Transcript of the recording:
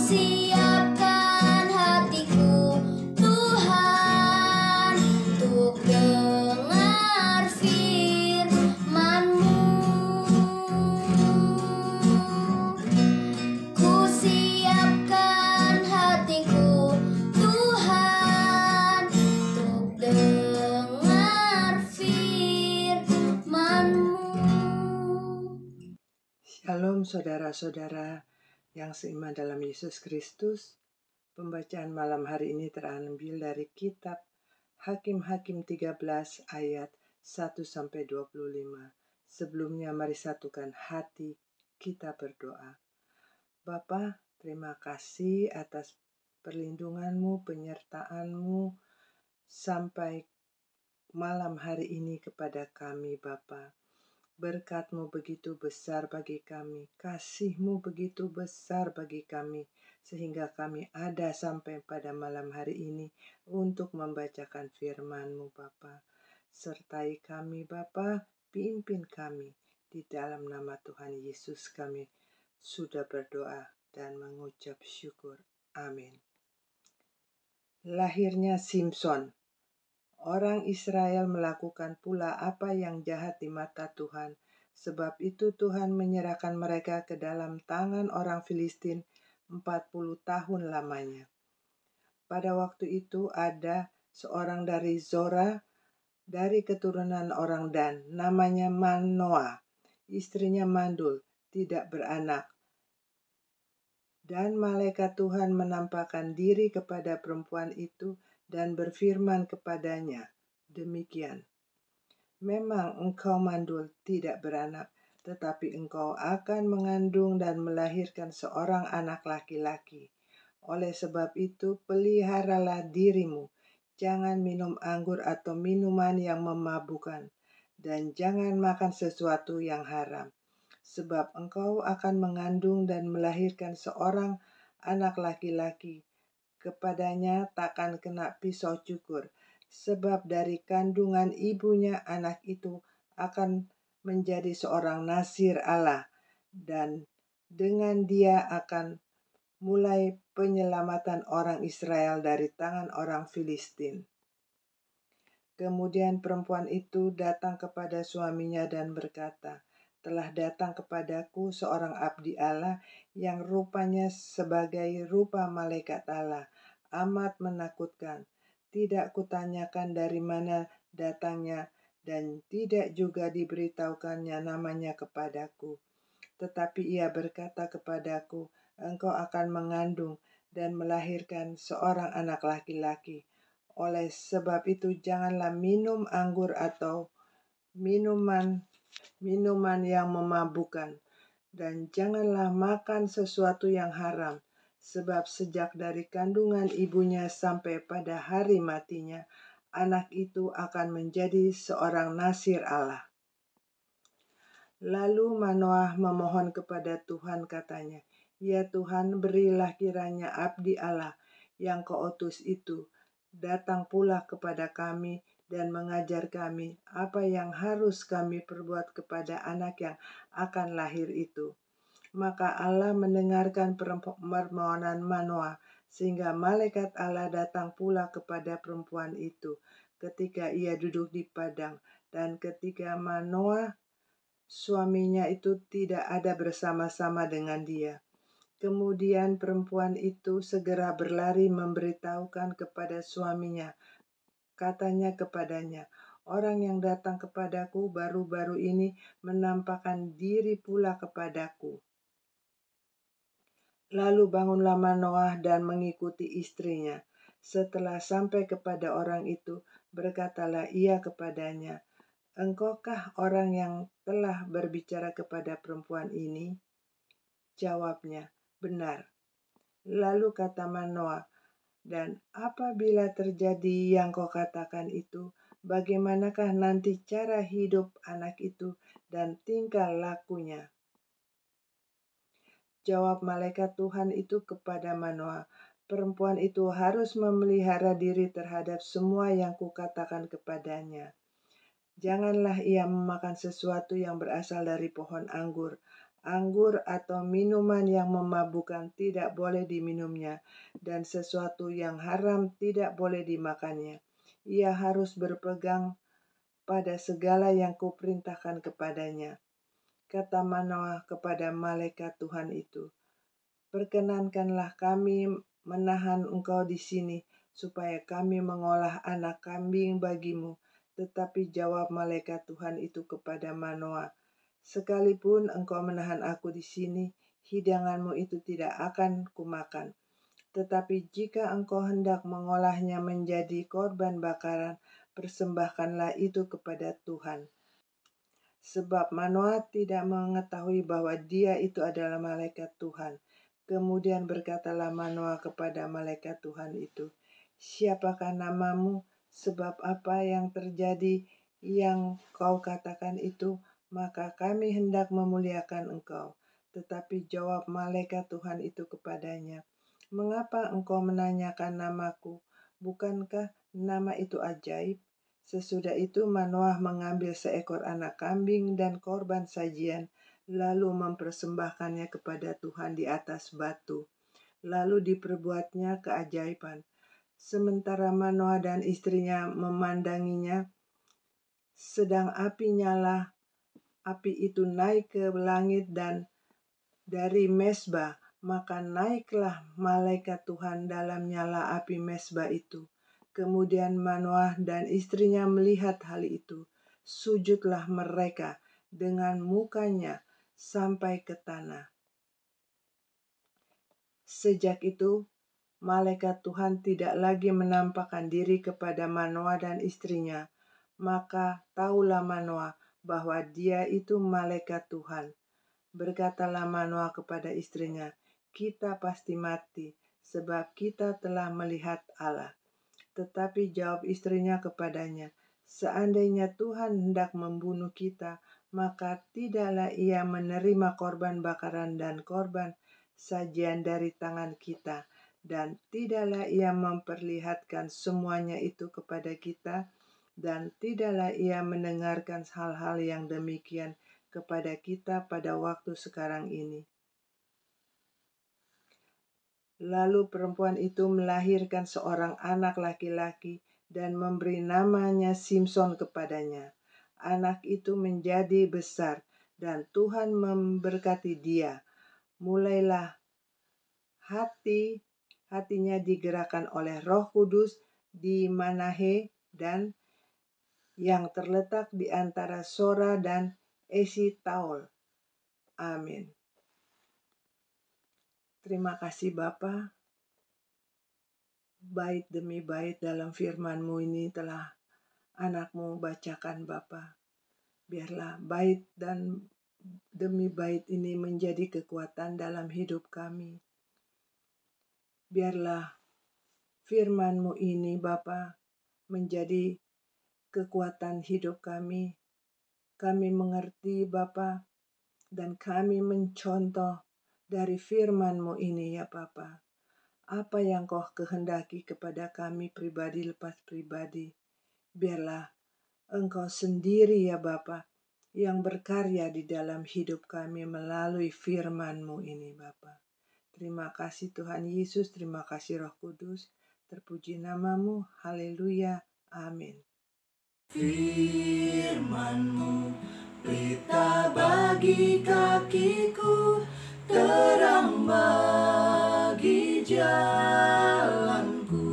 siapkan hatiku, Tuhan, untuk dengar firman-Mu. Ku siapkan hatiku, Tuhan, untuk dengar firman-Mu. Shalom saudara-saudara yang seiman dalam Yesus Kristus. Pembacaan malam hari ini terambil dari kitab Hakim-Hakim 13 ayat 1-25. Sebelumnya mari satukan hati kita berdoa. Bapa, terima kasih atas perlindungan-Mu, penyertaan-Mu sampai malam hari ini kepada kami Bapa. Berkat-Mu begitu besar bagi kami, kasih-Mu begitu besar bagi kami, sehingga kami ada sampai pada malam hari ini untuk membacakan firman-Mu Bapa. Sertai kami Bapa, pimpin kami. Di dalam nama Tuhan Yesus kami sudah berdoa dan mengucap syukur. Amin. Lahirnya Simson. Orang Israel melakukan pula apa yang jahat di mata Tuhan. Sebab itu Tuhan menyerahkan mereka ke dalam tangan orang Filistin 40 tahun lamanya. Pada waktu itu ada seorang dari Zora, dari keturunan orang Dan, namanya Manoah. Istrinya mandul, tidak beranak. Dan malaikat Tuhan menampakkan diri kepada perempuan itu dan berfirman kepadanya, demikian, memang engkau mandul tidak beranak, tetapi engkau akan mengandung dan melahirkan seorang anak laki-laki. Oleh sebab itu, peliharalah dirimu, jangan minum anggur atau minuman yang memabukkan, dan jangan makan sesuatu yang haram. Sebab engkau akan mengandung dan melahirkan seorang anak laki-laki. Kepadanya takkan kena pisau cukur, sebab dari kandungan ibunya anak itu akan menjadi seorang nazir Allah, dan dengan dia akan mulai penyelamatan orang Israel dari tangan orang Filistin. Kemudian perempuan itu datang kepada suaminya dan berkata, telah datang kepadaku seorang abdi Allah yang rupanya sebagai rupa malaikat Allah, amat menakutkan. Tidak kutanyakan dari mana datangnya dan tidak juga diberitahukannya namanya kepadaku. Tetapi ia berkata kepadaku, engkau akan mengandung dan melahirkan seorang anak laki-laki. Oleh sebab itu janganlah minum anggur atau minuman yang memabukkan, dan janganlah makan sesuatu yang haram, sebab sejak dari kandungan ibunya sampai pada hari matinya, anak itu akan menjadi seorang nazir Allah. Lalu Manoah memohon kepada Tuhan katanya, ya Tuhan, berilah kiranya abdi Allah yang kau utus itu datang pula kepada kami dan mengajar kami apa yang harus kami perbuat kepada anak yang akan lahir itu. Maka Allah mendengarkan permohonan Manoah, sehingga malaikat Allah datang pula kepada perempuan itu ketika ia duduk di padang, dan ketika Manoah suaminya itu tidak ada bersama-sama dengan dia. Kemudian perempuan itu segera berlari memberitahukan kepada suaminya. Katanya kepadanya, orang yang datang kepadaku baru-baru ini menampakkan diri pula kepadaku. Lalu bangunlah Manoah dan mengikuti istrinya. Setelah sampai kepada orang itu, berkatalah ia kepadanya, engkaukah orang yang telah berbicara kepada perempuan ini? Jawabnya, benar. Lalu kata Manoah, dan apabila terjadi yang kau katakan itu, bagaimanakah nanti cara hidup anak itu dan tingkah lakunya? Jawab malaikat Tuhan itu kepada Manoah, perempuan itu harus memelihara diri terhadap semua yang kukatakan kepadanya. Janganlah ia memakan sesuatu yang berasal dari pohon anggur, anggur atau minuman yang memabukkan tidak boleh diminumnya, dan sesuatu yang haram tidak boleh dimakannya. Ia harus berpegang pada segala yang kuperintahkan kepadanya. Kata Manoah kepada malaikat Tuhan itu, perkenankanlah kami menahan engkau di sini, supaya kami mengolah anak kambing bagimu. Tetapi jawab malaikat Tuhan itu kepada Manoah, sekalipun engkau menahan aku di sini, hidanganmu itu tidak akan kumakan. Tetapi jika engkau hendak mengolahnya menjadi korban bakaran, persembahkanlah itu kepada Tuhan. Sebab Manoah tidak mengetahui bahwa dia itu adalah malaikat Tuhan. Kemudian berkatalah Manoah kepada malaikat Tuhan itu, siapakah namamu? Sebab apa yang terjadi yang kau katakan itu, maka kami hendak memuliakan engkau. Tetapi jawab malaikat Tuhan itu kepadanya, mengapa engkau menanyakan namaku? Bukankah nama itu ajaib? Sesudah itu Manoah mengambil seekor anak kambing dan korban sajian, lalu mempersembahkannya kepada Tuhan di atas batu. Lalu diperbuatnya keajaiban. Sementara Manoah dan istrinya memandanginya, sedang api nyala, api itu naik ke langit dan dari mezbah, maka naiklah malaikat Tuhan dalam nyala api mezbah itu. Kemudian Manoah dan istrinya melihat hal itu. Sujudlah mereka dengan mukanya sampai ke tanah. Sejak itu, malaikat Tuhan tidak lagi menampakkan diri kepada Manoah dan istrinya. Maka tahulah Manoah bahwa dia itu malaikat Tuhan. Berkatalah Manoah kepada istrinya, kita pasti mati, sebab kita telah melihat Allah. Tetapi jawab istrinya kepadanya, seandainya Tuhan hendak membunuh kita, maka tidaklah ia menerima korban bakaran dan korban sajian dari tangan kita, dan tidaklah ia memperlihatkan semuanya itu kepada kita, dan tidaklah ia mendengarkan hal-hal yang demikian kepada kita pada waktu sekarang ini. Lalu perempuan itu melahirkan seorang anak laki-laki dan memberi namanya Simson kepadanya. Anak itu menjadi besar dan Tuhan memberkati dia. Mulailah hatinya digerakkan oleh Roh Kudus di Manahe dan yang terletak di antara Sora dan Esitaol. Amin. Terima kasih Bapa. Bait demi bait dalam firman-Mu ini telah anak-Mu bacakan Bapa. Biarlah bait dan demi bait ini menjadi kekuatan dalam hidup kami. Biarlah firman-Mu ini Bapa menjadi kekuatan hidup kami. Kami mengerti Bapa dan kami mencontoh dari firman-Mu ini ya Bapa. Apa yang Kau kehendaki kepada kami pribadi lepas pribadi. Biarlah Engkau sendiri ya Bapa yang berkarya di dalam hidup kami melalui firman-Mu ini Bapa. Terima kasih Tuhan Yesus, terima kasih Roh Kudus. Terpuji namamu, haleluya, amin. Firman-Mu pelita bagi kakiku, terang bagi jalanku.